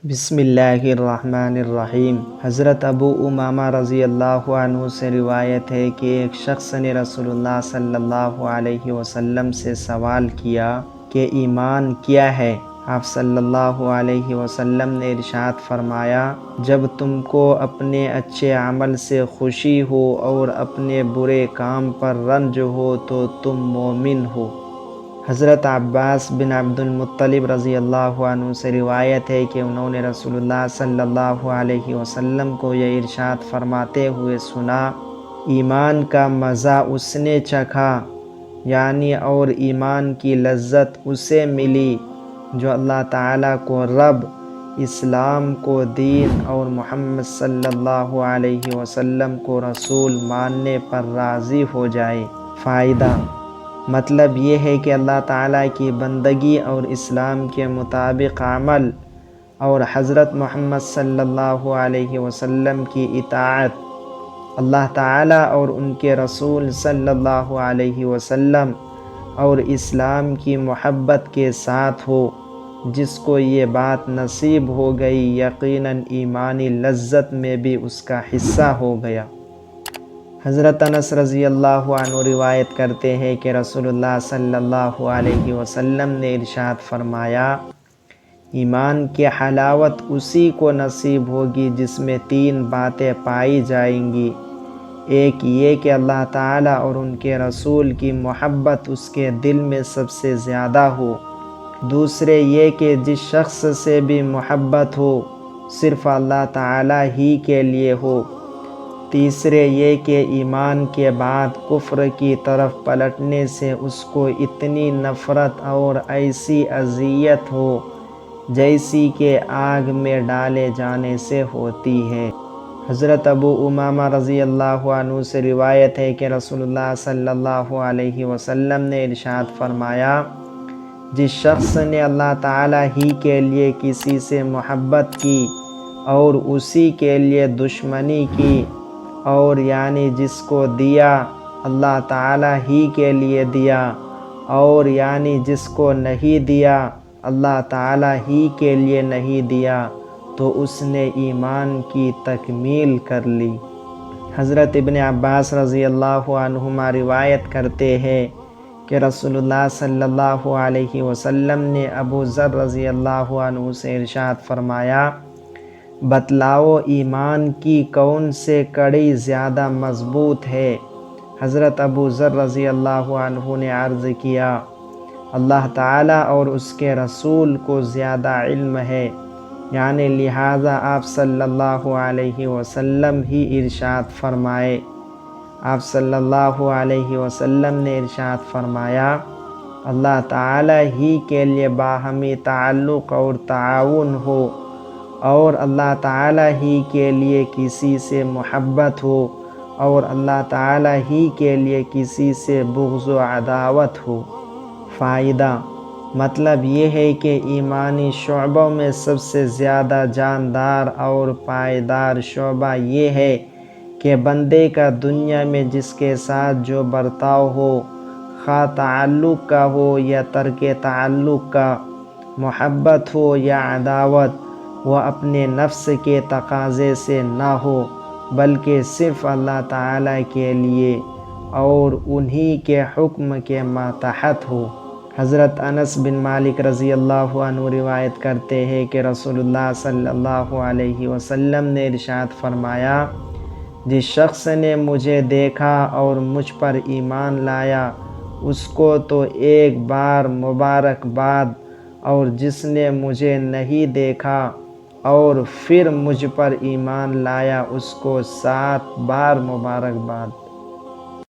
بسم اللہ الرحمن الرحیم۔ حضرت ابو امامہ رضی اللہ عنہ سے روایت ہے کہ ایک شخص نے رسول اللہ صلی اللہ علیہ وسلم سے سوال کیا کہ ایمان کیا ہے؟ آپ صلی اللہ علیہ وسلم نے ارشاد فرمایا، جب تم کو اپنے اچھے عمل سے خوشی ہو اور اپنے برے کام پر رنج ہو تو تم مومن ہو۔ حضرت عباس بن عبد المطلب رضی اللہ عنہ سے روایت ہے کہ انہوں نے رسول اللہ صلی اللہ علیہ وسلم کو یہ ارشاد فرماتے ہوئے سنا، ایمان کا مزہ اس نے چکھا، یعنی اور ایمان کی لذت اسے ملی جو اللہ تعالیٰ کو رب، اسلام کو دین اور محمد صلی اللہ علیہ وسلم کو رسول ماننے پر راضی ہو جائے۔ فائدہ: مطلب یہ ہے کہ اللہ تعالیٰ کی بندگی اور اسلام کے مطابق عمل اور حضرت محمد صلی اللہ علیہ وسلم کی اطاعت اللہ تعالیٰ اور ان کے رسول صلی اللہ علیہ وسلم اور اسلام کی محبت کے ساتھ ہو۔ جس کو یہ بات نصیب ہو گئی یقیناً ایمانی لذت میں بھی اس کا حصہ ہو گیا۔ حضرت انس رضی اللہ عنہ روایت کرتے ہیں کہ رسول اللہ صلی اللہ علیہ وسلم نے ارشاد فرمایا، ایمان کی حلاوت اسی کو نصیب ہوگی جس میں 3 باتیں پائی جائیں گی۔ ایک یہ کہ اللہ تعالیٰ اور ان کے رسول کی محبت اس کے دل میں سب سے زیادہ ہو۔ دوسرے یہ کہ جس شخص سے بھی محبت ہو صرف اللہ تعالیٰ ہی کے لیے ہو۔ تیسرے یہ کہ ایمان کے بعد کفر کی طرف پلٹنے سے اس کو اتنی نفرت اور ایسی اذیت ہو جیسی کہ آگ میں ڈالے جانے سے ہوتی ہے۔ حضرت ابو امامہ رضی اللہ عنہ سے روایت ہے کہ رسول اللہ صلی اللہ علیہ وسلم نے ارشاد فرمایا، جس شخص نے اللہ تعالیٰ ہی کے لیے کسی سے محبت کی اور اسی کے لیے دشمنی کی، اور یعنی جس کو دیا اللہ تعالیٰ ہی کے لیے دیا، اور یعنی جس کو نہیں دیا اللہ تعالیٰ ہی کے لیے نہیں دیا، تو اس نے ایمان کی تکمیل کر لی۔ حضرت ابن عباس رضی اللہ عنہما روایت کرتے ہیں کہ رسول اللہ صلی اللہ علیہ وسلم نے ابو ذر رضی اللہ عنہ سے ارشاد فرمایا، بتلاؤ ایمان کی کون سے کڑی زیادہ مضبوط ہے؟ حضرت ابو ذر رضی اللہ عنہ نے عرض کیا، اللہ تعالیٰ اور اس کے رسول کو زیادہ علم ہے، یعنی لہٰذا آپ صلی اللہ علیہ وسلم ہی ارشاد فرمائے۔ آپ صلی اللہ علیہ وسلم نے ارشاد فرمایا، اللہ تعالیٰ ہی کے لیے باہمی تعلق اور تعاون ہو، اور اللہ تعالیٰ ہی کے لیے کسی سے محبت ہو، اور اللہ تعالیٰ ہی کے لیے کسی سے بغض و عداوت ہو۔ فائدہ: مطلب یہ ہے کہ ایمانی شعبوں میں سب سے زیادہ جاندار اور پائیدار شعبہ یہ ہے کہ بندے کا دنیا میں جس کے ساتھ جو برتاؤ ہو، خواہ تعلق کا ہو یا ترک تعلق کا، محبت ہو یا عداوت، وہ اپنے نفس کے تقاضے سے نہ ہو بلکہ صرف اللہ تعالیٰ کے لیے اور انہی کے حکم کے ماتحت ہو۔ حضرت انس بن مالک رضی اللہ عنہ روایت کرتے ہیں کہ رسول اللہ صلی اللہ علیہ وسلم نے ارشاد فرمایا، جس شخص نے مجھے دیکھا اور مجھ پر ایمان لایا اس کو تو ایک بار مبارکباد، اور جس نے مجھے نہیں دیکھا اور پھر مجھ پر ایمان لایا اس کو 7 بار مبارکباد۔